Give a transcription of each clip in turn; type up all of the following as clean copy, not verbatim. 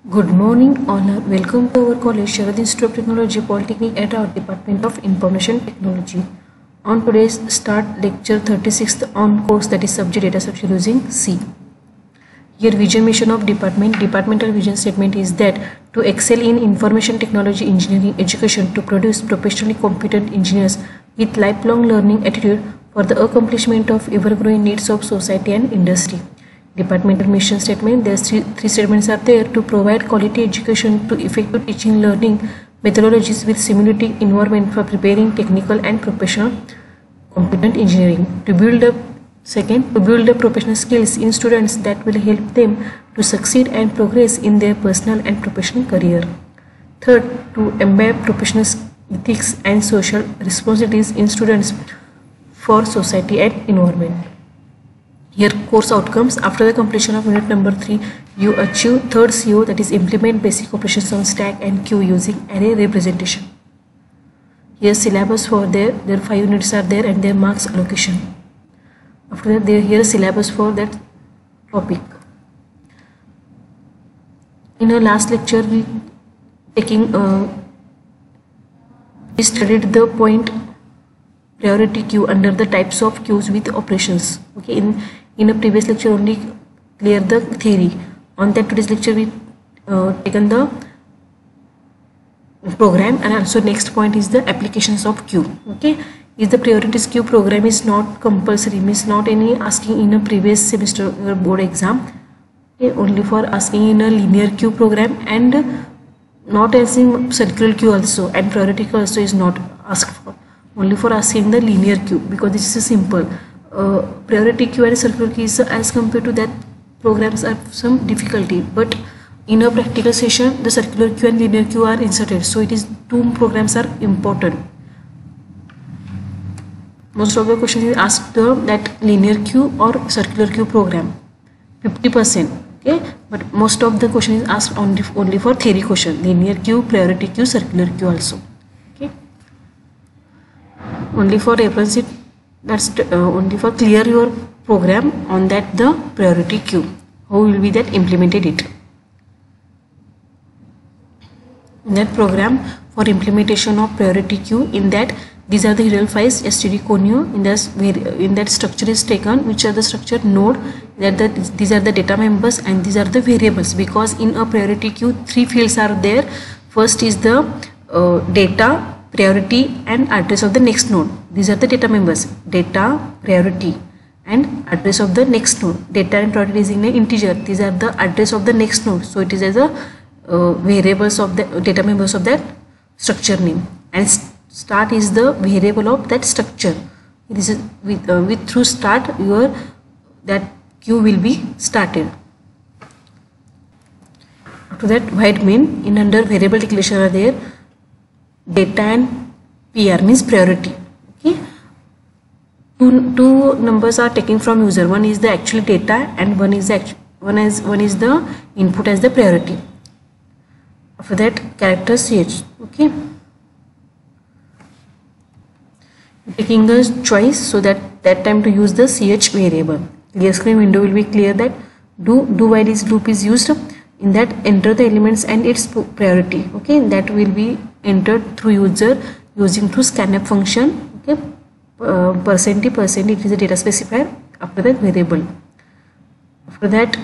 Good morning, honor. Welcome to our college, Sharad Institute of Technology, Polytechnic at our Department of Information Technology. On today's start lecture 36th on course that is subject data structure using C. Here vision mission of departmental vision statement is that to excel in information technology engineering education, to produce professionally competent engineers with lifelong learning attitude for the accomplishment of ever-growing needs of society and industry. Departmental mission statement, there are three statements are there: to provide quality education to effective teaching learning methodologies with simulating environment for preparing technical and professional competent engineering. To build up professional skills in students that will help them to succeed and progress in their personal and professional career. Third, to embed professional ethics and social responsibilities in students for society and environment. Here course outcomes: after the completion of unit number 3, you achieve third CO, that is implement basic operations on stack and queue using array representation. Here syllabus for their 5 units are there and their marks allocation. After that, here syllabus for that topic. In our last lecture, we studied the point priority queue under the types of queues with operations. Okay, in a previous lecture only clear the theory. On that today's lecture we taken the program, and also next point is the applications of queue. Okay, is the priorities queue program is not compulsory, means not any asking in a previous semester board exam. Okay, only for asking in a linear queue program, and not asking circular queue also, and priority queue also is not asked for. Only for asking the linear queue, because this is a simple. Priority queue and circular queue is as compared to that programs have some difficulty, but in a practical session the circular queue and linear queue are inserted, so it is two programs are important. Most of the questions is asked that linear queue or circular queue program, 50%. Okay, but most of the question is asked only for theory question: linear queue, priority queue, circular queue also. Okay, only for reference it, that's only for clear your program on that the priority queue, how will be that implemented it. In that program for implementation of priority queue, in that these are the real files std conio. In that structure is taken which are the structure node, these are the data members and these are the variables, because in a priority queue 3 fields are there. First is the data, priority and address of the next node. These are the data members: data, priority and address of the next node. Data and priority is in an integer, these are the address of the next node, so it is as a variables of the data members of that structure name. And start is the variable of that structure. This is with through start your that queue will be started. After that, void main, in under variable declaration are there data and PR, means priority. Okay, two numbers are taken from user. One is the actual data and one is the input as the priority. After that, character ch. Okay, taking the choice, so that time to use the ch variable. Clear screen window will be clear that do while this loop is used. In that, enter the elements and its priority. Okay, that will be entered through user using through scanf function. Okay, %t it is a data specifier. After that, variable. After that,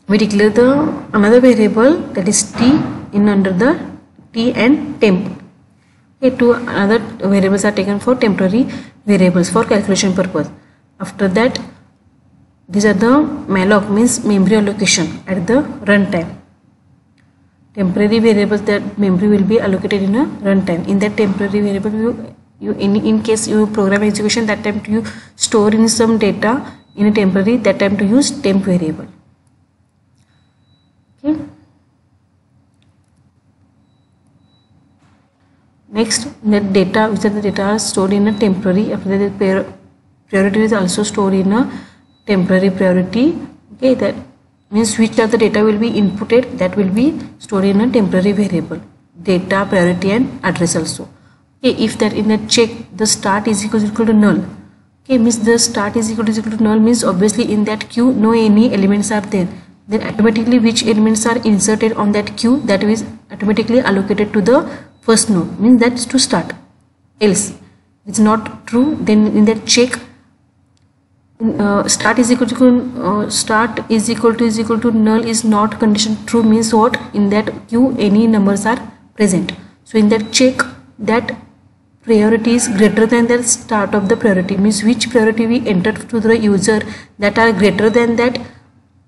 we declare the another variable, that is t, in under the t and temp. Okay, two another variables are taken for temporary variables for calculation purpose. After that, these are the malloc, means memory allocation at the runtime. Temporary variables, that memory will be allocated in a runtime. In that temporary variable, in case you program execution, that time to you store in some data in a temporary, that time to use temp variable. Okay. Next, that data, which are the data are stored in a temporary. After that, the priority is also stored in a temporary priority. Okay, that means which are the data will be inputted, that will be stored in a temporary variable. Data, priority and address also. Okay, if that in that check the start is equal to null. Okay, means the start is equal to null, means obviously in that queue no any elements are there. then automatically which elements are inserted on that queue, that is automatically allocated to the first node, means that's to start. Else it's not true, then in that check start is equal to null is not condition true, means what, in that queue any numbers are present. So in that check that priority is greater than the start of the priority, means which priority we entered to the user that are greater than that,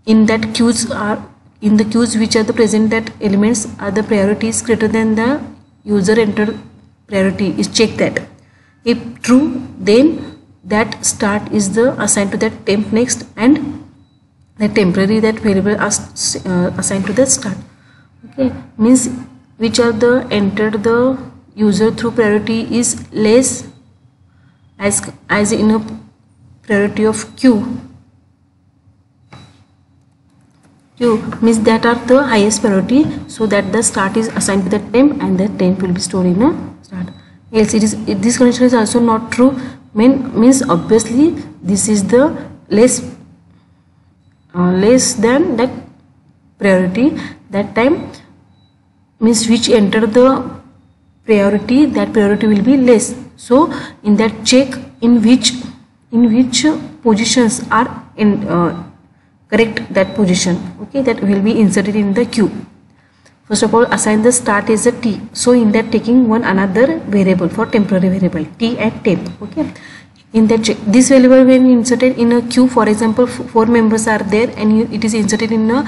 in that queues are, in the queues which are the present that elements are the priorities greater than the user entered priority, is check that. If true, then that start is the assigned to that temp next, and the temporary that variable assigned to the start. Okay, means which are the entered the user through priority is less as in a priority of queue means that are the highest priority, so that the start is assigned to the temp and the temp will be stored in a start. Else this condition is also not true, means obviously this is the less than that priority, that time means which enter the priority, that priority will be less. So in that check in which positions are in correct that position, okay, that will be inserted in the queue. First of all, assign the start is a t, so in that taking one another variable for temporary variable t and temp. Okay, in that check this variable when inserted in a queue, for example 4 members are there and it is inserted in a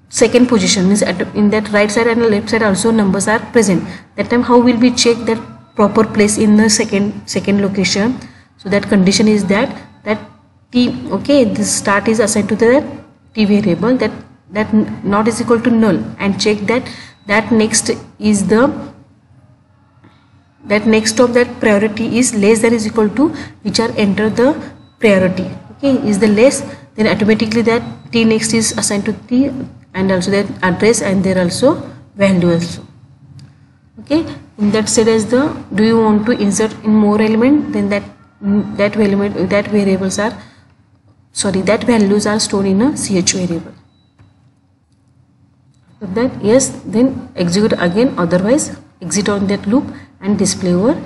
second position, means in that right side and left side also numbers are present, that time how will we check that proper place in the second location? So that condition is that t, okay, this start is assigned to the t variable, that not is equal to null, and check that next is the next of that priority is less than is equal to which are enter the priority, okay, is the less, then automatically that t next is assigned to t and also that address and there also value also. Okay, in that said as the do you want to insert in more element, then that values are stored in a ch variable. So that yes, then execute again, otherwise exit on that loop and display our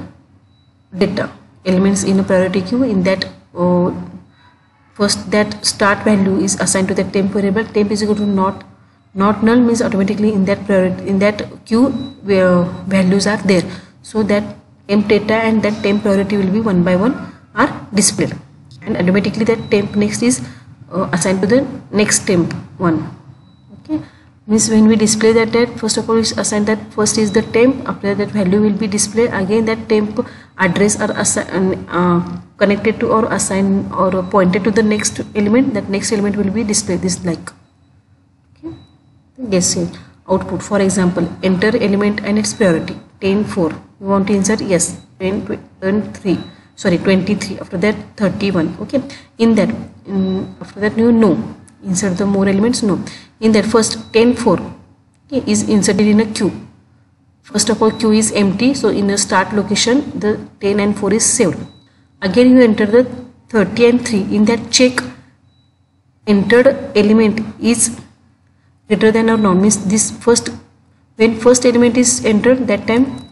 data elements in a priority queue. In that first that start value is assigned to the temp variable, temp is equal to not null, means automatically in that priority in that queue where values are there, so that temp data and that temp priority will be one by one are displayed, and automatically that temp next is assigned to the next temp one. Okay, means when we display that first of all is assigned that first is the temp, after that value will be displayed, again that temp address are connected to or assigned or pointed to the next element, that next element will be displayed this like. Okay, yes, output, for example enter element and its priority 10-4, you want to insert, yes, 23, after that 31. Okay, in that after that you know insert the more elements, no, in that first 10-4, okay, is inserted in a queue. First of all queue is empty, so in the start location the 10 and 4 is saved. Again you enter the 30 and 3, in that check entered element is greater than or not, means this first, when first element is entered, that time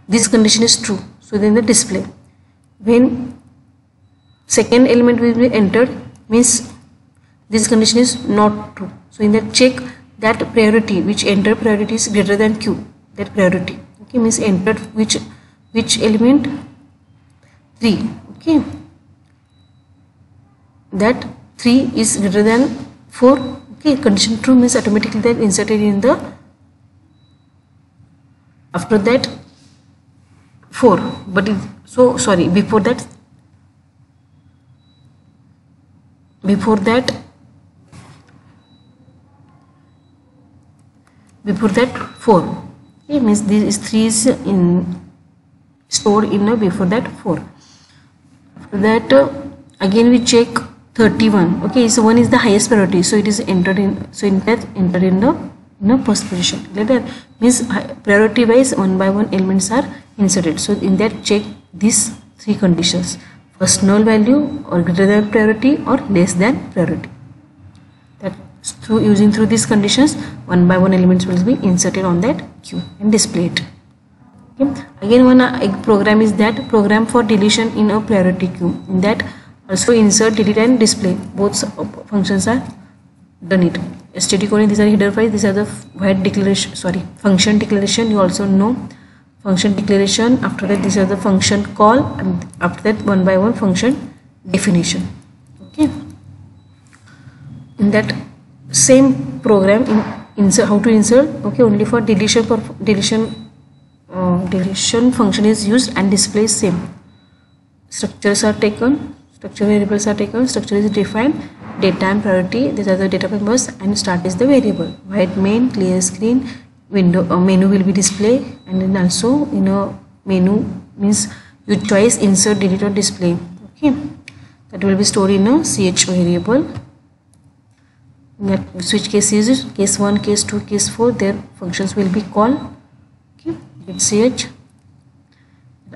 this condition is true, so then the display. When second element will be entered, means this condition is not true, so in that check that priority which entered priority is greater than q, that priority, okay, means entered which element, 3, okay, that 3 is greater than 4, okay, condition true, means automatically that inserted in the after that 4, but it, so sorry, before that 4, okay, means this 3 is stored in a before that 4. After that again we check 31, okay, so 1 is the highest priority, so it is entered in, so in that entered in the first position. Later means priority wise one by one elements are inserted, so in that check these 3 conditions. first null value or greater than priority or less than priority. Through these conditions, one by one elements will be inserted on that queue and displayed. Okay. Again, one program is that program for deletion in a priority queue. In that also insert, delete and display. Both functions are done it. Std coding, these are header files, these are the void declaration, function declaration. You also know function declaration. After that, these are the function call, and after that one by one function definition. Okay. In that same program, insert, how to insert, okay, only for deletion deletion function is used and display same. Structures are taken, structure variables are taken, structure is defined, data and priority, these are the data members, and start is the variable. White main, clear screen, window menu will be displayed, and then also in a menu means you choice insert, delete or display. Okay, that will be stored in a ch variable. That switch case is case 1, case 2, case 4, their functions will be called. Okay, with ch.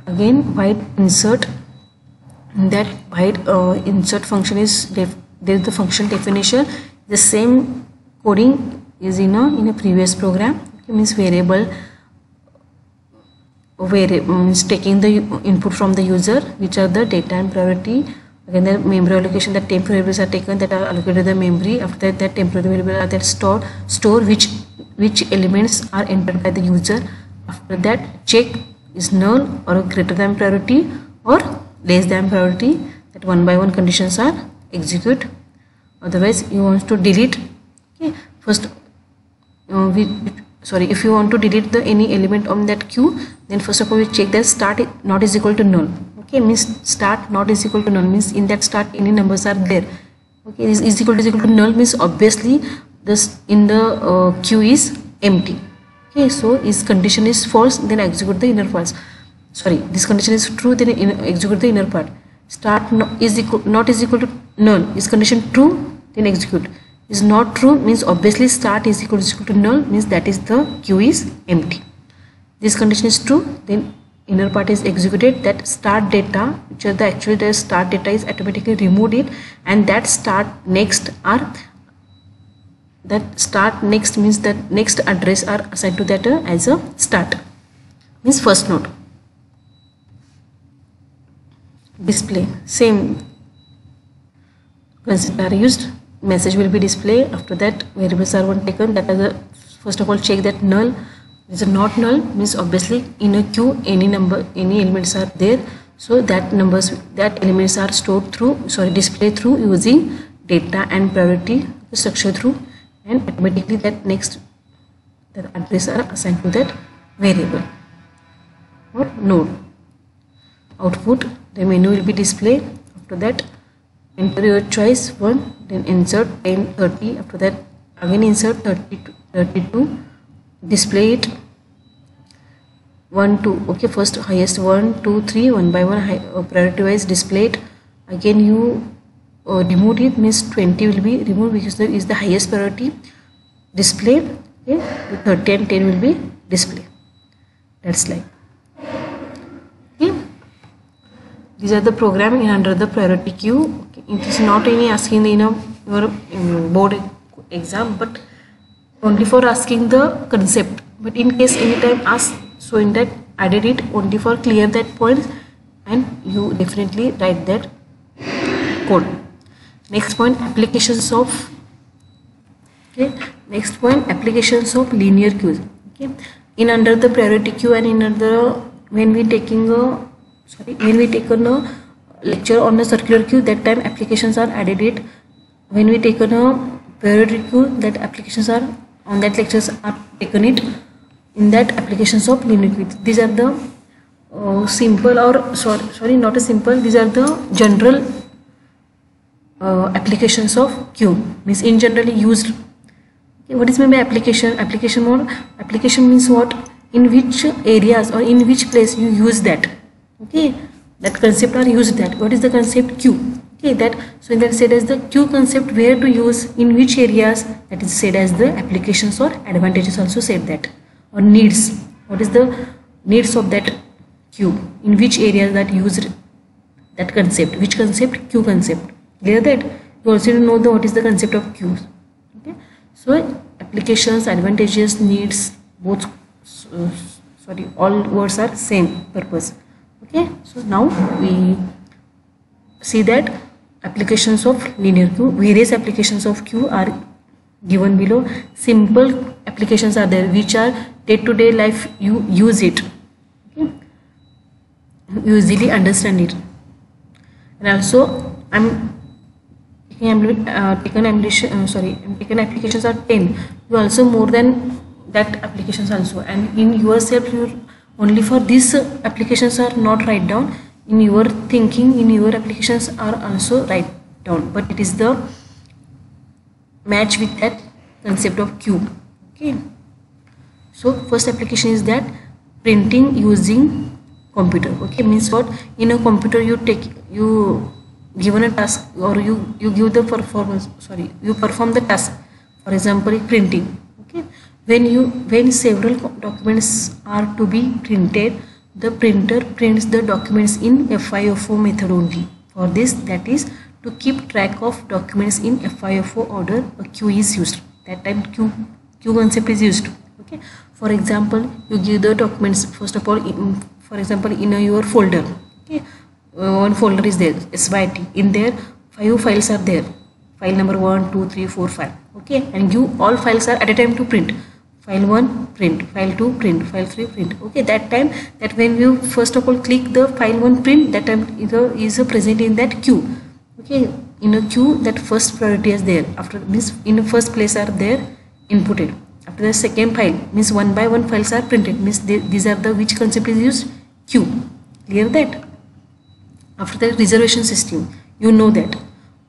Again, white insert. In that white insert function is there is the function definition. The same coding is in a previous program. Okay, means variable means taking the input from the user, which are the data and priority. Again, the memory allocation, that temporary variables are taken that are allocated to the memory. After that temporary variables are that store which elements are entered by the user. After that, check is null or greater than priority or less than priority. That one by one conditions are execute. Otherwise, you want to delete. Okay, first if you want to delete any element on that queue, then first of all we check that start not is equal to null. Okay, means start not is equal to null means in that start any numbers are there. Okay, is equal to null means obviously this in the queue is empty. Okay, so if condition is false, then execute the inner false. This condition is true, then execute the inner part. Start not is equal to null. Is condition true, then execute. Is not true means obviously start is equal to null means that is the queue is empty. This condition is true, then inner part is executed. That start data, which are the actual start data, is automatically removed it, and that start next means that next address are assigned to that as a start means first node. Display, same concept are used. Message will be displayed. After that, variables are one taken. That is first of all check that null is not null means obviously in a queue any elements are there, so that elements are stored through displayed through using data and priority structure through, and automatically that address are assigned to that variable or node. Output, the menu will be displayed. After that, enter your choice 1, then insert 10, 30. After that, again insert 32, display it 1, 2. Okay, first highest 1, 2, 3, one by one priority wise displayed. Again you remove it means 20 will be removed because there is the highest priority display. Okay, 30 and 10 will be displayed. That's like. Okay, these are the programming under the priority queue. Okay, it is not any asking in your board exam, but only for asking the concept. But in case anytime asked, so in that I did it only for clear that points, and you definitely write that code. Next point, applications of linear queues. Okay, in under the priority queue and in under when we taken a lecture on the circular queue, that time applications are added it. When we taken a priority queue, that applications are on that lectures are taken it in that applications of linear queue. These are the simple or not a simple, these are the general applications of queue means in generally used. Okay, what is meant by application? Application means what? In which areas or in which place you use that. Okay, that concept are used that. What is the concept? Queue. Okay, that so that said as the queue concept, where to use, in which areas, that is said as the applications or advantages also said that, or needs. What is the needs of that queue? In which areas that used that concept. Which concept? Queue concept. Clear that? You also know what is the concept of queues. Okay, so applications, advantages, needs, both all words are same purpose. Okay, so now we see that applications of linear queue. Various applications of queue are given below. Simple applications are there which are day-to-day life, you use it. Okay, you easily understand it. And also taken applications are 10. You also more than that applications also, and in yourself you only for these applications are not write down. In your thinking, in your applications are also write down, but it is the match with that concept of queue. Okay, so first application is that printing using computer. Okay, means what? In a computer you given a task, or you give the performance, you perform the task, for example printing. Okay, when several documents are to be printed, the printer prints the documents in FIFO method only. For this, that is to keep track of documents in FIFO order, a queue is used. That time queue concept is used. Okay, for example, you give the documents first of all for example in your folder. Okay, one folder is there, SYT. In there 5 files are there, file number 1 2 3 4 5. Okay, and you all files are at a time to print. File 1 print, file 2 print, file 3 print. Okay, that time, that when you first of all click the file 1 print, that time is present in that queue. Okay, in a queue that first priority is there. After means in the first place are there inputted. After the second file means one by one files are printed, means these are the which concept is used? Queue. Clear that? After that, reservation system, you know that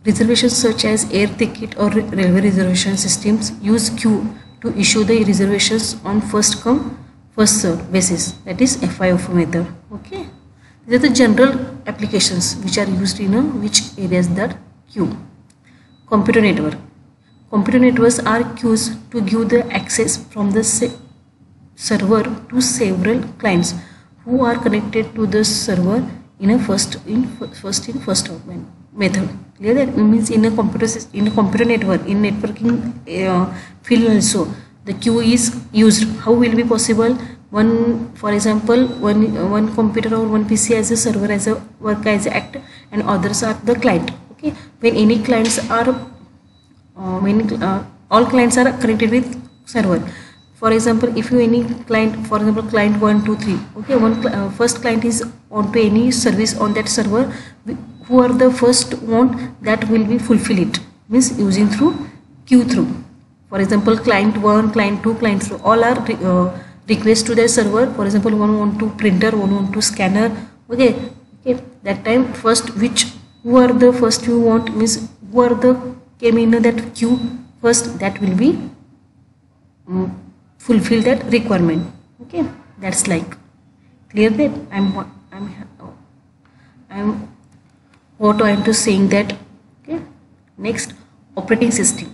reservations such as air ticket or railway reservation systems use queue to issue the reservations on first come first serve basis, that is FIFO method. Okay, these are the general applications which are used in which areas, that queue. Computer network. Computer networks are queues to give the access from the server to several clients who are connected to the server in a first out method. Clear that? Means in a computer network, in networking field also, the queue is used. How will be possible? For example, one computer or one PC as a server, as a work as a act, and others are the client. Okay, when any clients are all clients are connected with server. For example, if you any client, for example client 1 2 3. Okay, first client is on to any service on that server. Who are the first want, that will be fulfill it, means using through queue through. For example, client 1, client 2, client 3, all are request to their server. For example, one want to printer, one want to scanner. Okay, that time first who are the first you want, means who are the came in that queue first, that will be fulfill that requirement. Okay, that's like clear that I'm what I am to saying that. Okay, next, operating system.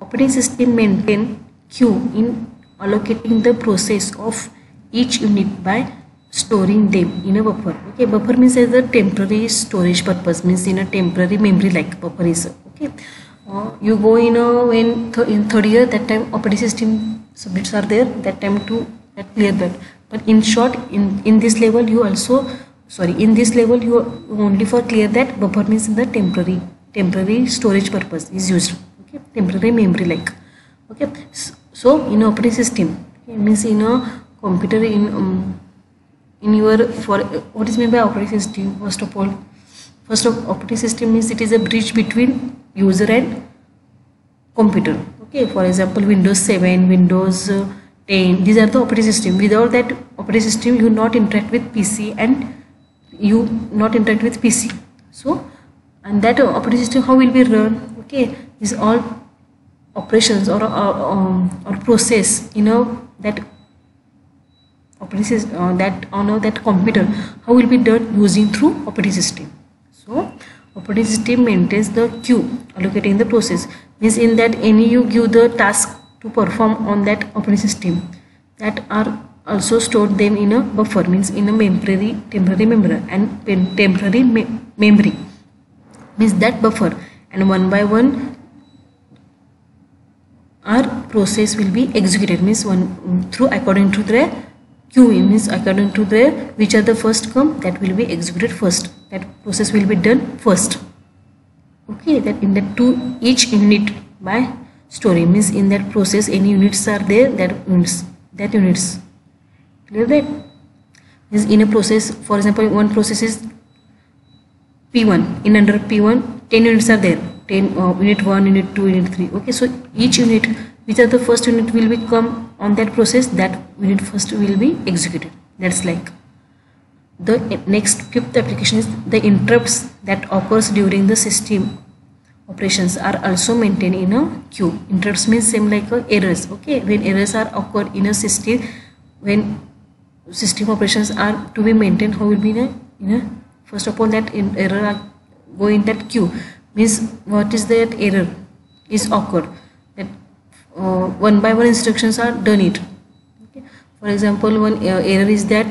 Operating system maintain queue in allocating the process of each unit by storing them in a buffer. Okay, buffer means as a temporary storage purpose, means in a temporary memory like buffer is. Okay, you go in when in third year, that time operating system subjects are there, that time to clear that. But in short, in this level you also in this level you only for clear that buffer means in the temporary storage purpose is used. Okay, temporary memory like. Okay, so in operating system, okay, means in a computer in your, for what is meant by operating system? First of operating system means it is a bridge between user and computer. Okay, for example Windows 7, Windows 10, these are the operating system. Without that operating system you not interact with PC, and you not interact with PC. So, and that operating system how will be run? Okay, these all operations or process that operating system that on that computer, how will be done? Using through operating system. So operating system maintains the queue allocating the process, means in that any you give the task to perform on that operating system, that are also stored them in a buffer, means in a temporary memory, and temporary memory means that buffer, and one by one our process will be executed, means one through according to their queue, means according to their which are the first come, that will be executed first, that process will be done first. Okay, that in that to each unit by story, means in that process any units are there, that units clear that is in a process. For example, one process is P1, in under P1 10 units are there, 10 unit 1, unit 2, unit 3. Okay, so each unit which are the first unit will become on that process, that unit first will be executed. That's like the next fifth application is the interrupts that occurs during the system operations are also maintained in a queue. Interrupts means same like errors. Okay, when errors are occurred in a system, when system operations are to be maintained, how will be in a first of all that error are go in that queue, means what is that error is occurred, that one by one instructions are done it. Okay. For example, one error is that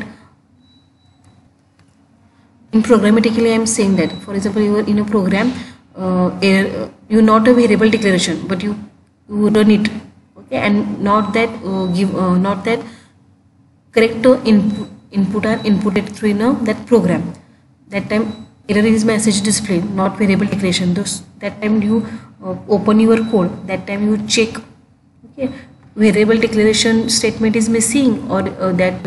in programmatically I am saying that, for example, you are in a program, error, you not a variable declaration, but you run it. Okay, and not that not that correct input are inputted through that program. That time error is message display, not variable declaration. Those that time you open your code, that time you check. Okay, variable declaration statement is missing, or that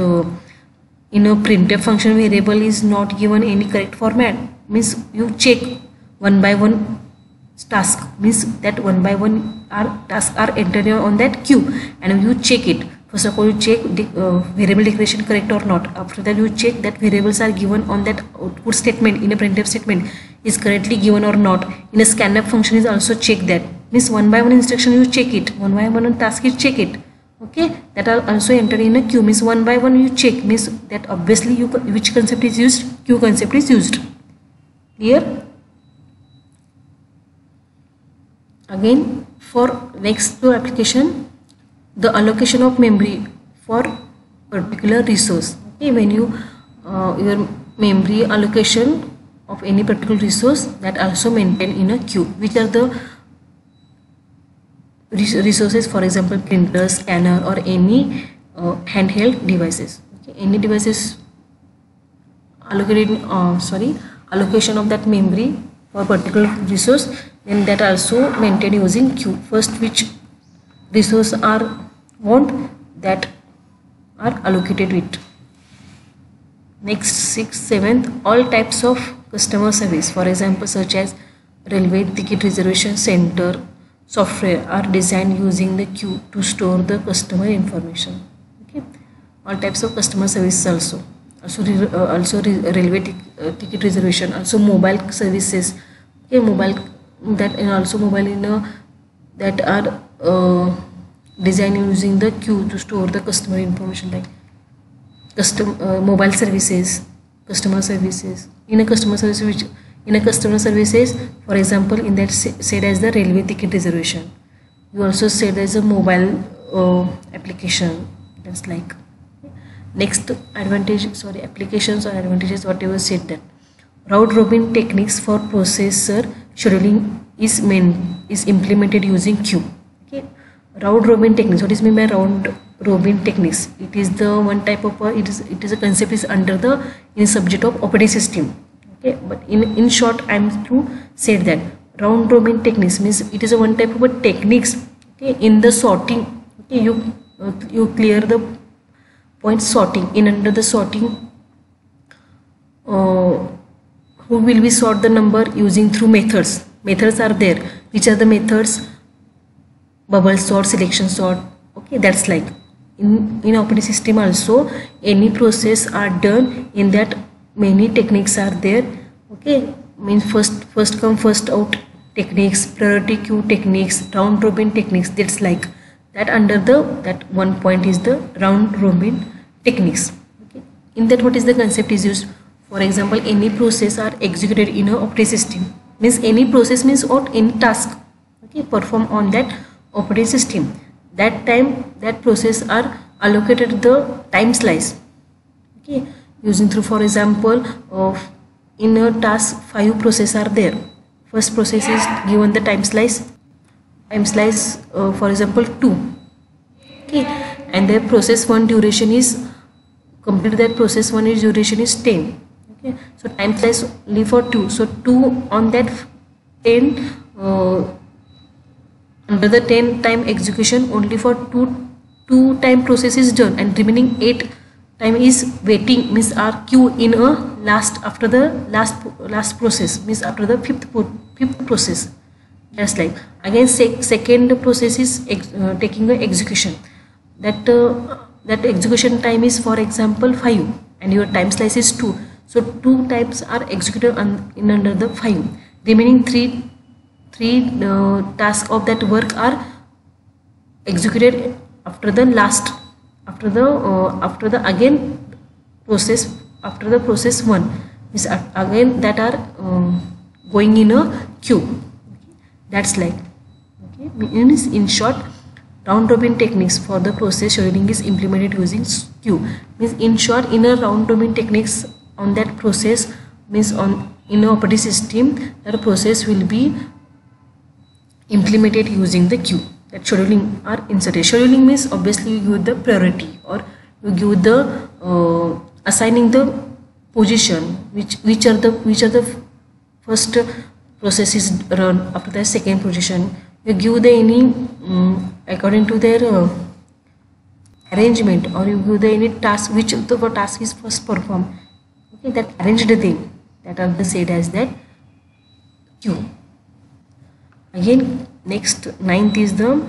in a printf function variable is not given any correct format, means you check one by one task, means that one by one tasks are entered on that queue, and you check it. First of all, you check variable declaration correct or not. After that, you check that variables are given on that output statement in a printf statement is correctly given or not. In a scanf function is also check that, means one by one instruction you check it, one by one task you check it. Okay, that are also entered in a queue, means one by one you check, means that obviously you which concept is used, queue concept is used. Clear? Again, for next two application, the allocation of memory for particular resource. Okay, when you your memory allocation of any particular resource, that also maintained in a queue. Which are the resources? For example, printer, scanner, or any handheld devices. Okay, any devices allocated allocation of that memory for particular resource, then that also maintained using queue. First, which resource are want, that are allocated with. Next, 6th, 7th, all types of customer service, for example, such as railway ticket reservation center software, are designed using the queue to store the customer information. Okay, all types of customer service also railway ticket reservation, also mobile services. Okay, mobile that, and also mobile that are designed using the queue to store the customer information, like mobile services, customer services. In a customer service, which in a customer services, for example, in that said as the railway ticket reservation, you also said as a mobile application. That's like next applications or advantages, whatever said, that round robin techniques for processor scheduling is implemented using queue. Okay, round robin techniques. What is meant by round robin techniques? It is the one type of it is a concept is under the in subject of operating system. Okay, but in short, I am to say that round robin techniques means it is a one type of a techniques. Okay, in the sorting. Okay, you clear the point sorting. In under the sorting, who will we sort the number using through methods. Methods are there. Which are the methods? Bubble sort, selection sort. Okay, that's like in operating system also any process are done in that many techniques are there. Okay, means first come first out techniques, priority queue techniques, round robin techniques. That's like that under that one point is the round robin techniques. Okay, in that what is the concept is used? For example, any process are executed in a operating system, means any process means or any task, okay, perform on that operating system. That time that process are allocated the time slice. Okay, using through, for example, of in a task 5 processes are there. First process is given the time slice for example 2. Okay, and the process 1 duration is complete, that process 1 is duration is 10. Okay, so time slice only for 2, so 2 on that 10 under the 10 time execution only for 2 time process is done, and remaining 8 time is waiting, means are queue in a after the last process, means after the fifth process. Just like again second process is taking the execution, that execution time is for example 5 and your time slice is 2, so 2 times are executed in under the 5. Remaining 3 tasks of that work are executed after the again process, after the process 1 is again that are going in a queue. That's like, okay, means in short, round robin techniques for the process scheduling is implemented using queue. Means in short, in a round robin techniques on that process, means in a operating system, that process will be implemented using the queue. That scheduling are inserted. Scheduling means obviously you give the priority, or you give the assigning the position which are the first process is run after the second position. You give the any according to their arrangement, or you give the any task which the task is first performed. Okay, that arranged thing, that are the said as that queue. Again, next 9th is the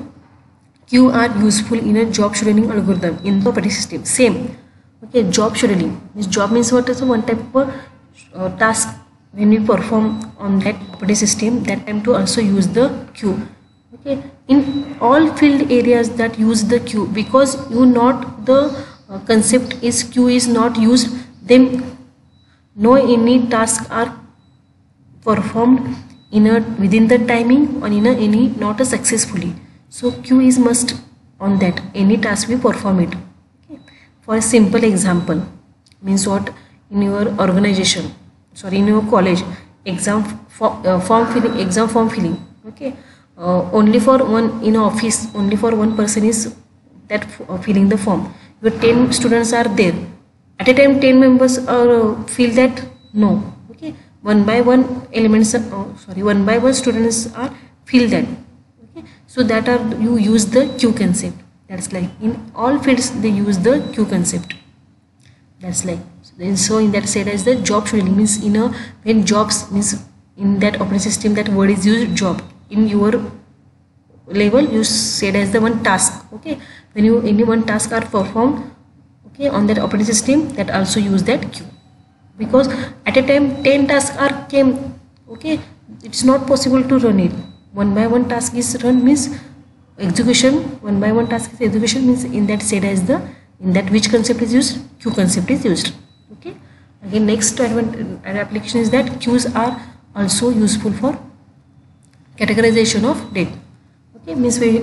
queue are useful in a job scheduling algorithm in the operating system. Same. Okay, job scheduling. This job means what is one type of task when we perform on that operating system, that time to also use the queue. Okay, in all field areas that use the queue, because you not the concept is queue is not used, then no any task are performed in a within the timing or in a any not a successfully. So queue is must on that any task we perform it. Okay. For a simple example, means what, in your organization, sorry, in your college, exam form filling. Okay, only for one in office, only for one person is that filling the form. Your 10 students are there at a time, 10 members are fill that? No. Okay, one by one elements one by one students are fill that. Okay, so that are you use the queue concept. That's like in all fields they use the queue concept. That's like, so in that said as the job scheduling means in a when jobs means in that operating system that word is used job, in your level you said as the one task. Okay, when you any one task are performed, okay, on that operating system, that also use that queue, because at a time 10 tasks are came. Okay, it's not possible to run it one by one task is run, means execution one by one task is execution, means in that said as the in that which concept is used, queue concept is used. Okay, again next application is that queues are also useful for categorization of data. Okay, means we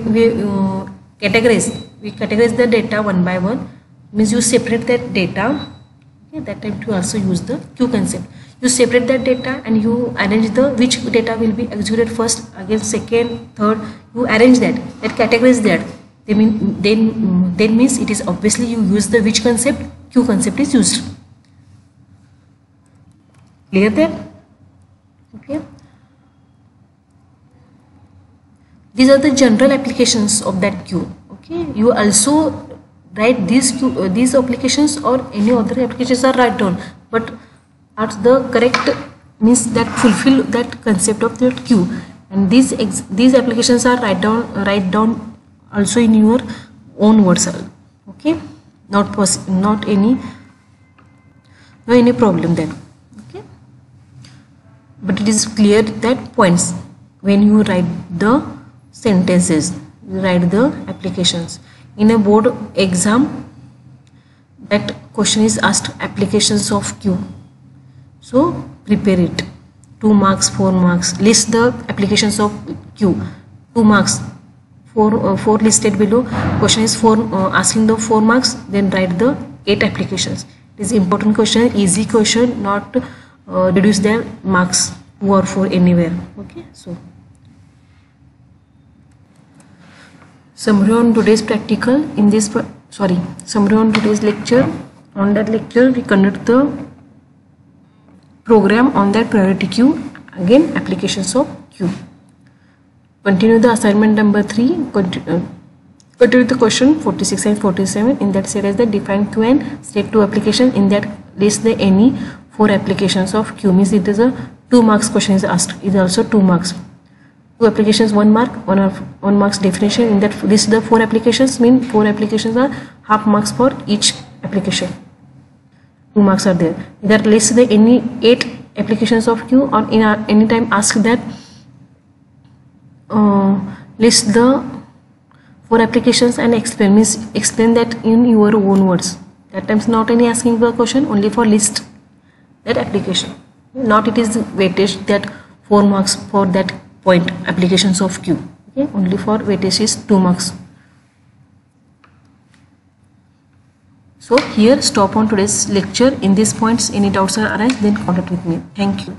categorize the data one by one, means you separate that data. Okay, that time to also use the queue concept. You separate that data and you arrange the which data will be executed first, again second, third. You arrange that categorize that. They mean then means it is obviously you use the which concept, queue concept is used. Clear there? Okay. These are the general applications of that queue. Okay, you also write these applications or any other applications are write down, but at the correct means that fulfill that concept of that queue, and these applications are write down also in your own words. Okay, not any problem then. Okay, but it is clear that points when you write the sentences, you write the applications. In a board exam, that question is asked applications of queue, so prepare it. 2 marks, 4 marks, list the applications of queue. 2 marks, four listed below. Question is asking the 4 marks, then write the 8 applications. It is important question, easy question, not reduce their marks 2 or 4 anywhere. Okay, so summary on today's practical. Summary on today's lecture. On that lecture we conduct the program on that priority queue, again applications of queue. Continue the assignment number 3. Continue the question 46 and 47. In that set as the define queue and state 2 application. In that list the any 4 applications of queue, means it is a 2 marks question is asked. It is also 2 marks. 2 applications 1 mark, 1 marks definition. In that list the 4 applications, mean 4 applications are half marks for each application. 2 marks are there. In that list the any 8 applications of queue, or in any time ask that list the 4 applications and explain, means explain that in your own words. That times not any asking the question, only for list that application, not it is weightage that 4 marks for that point applications of queue. Okay, only for weightage is 2 marks. So here stop on today's lecture. In these points any doubts are arise, then contact with me. Thank you.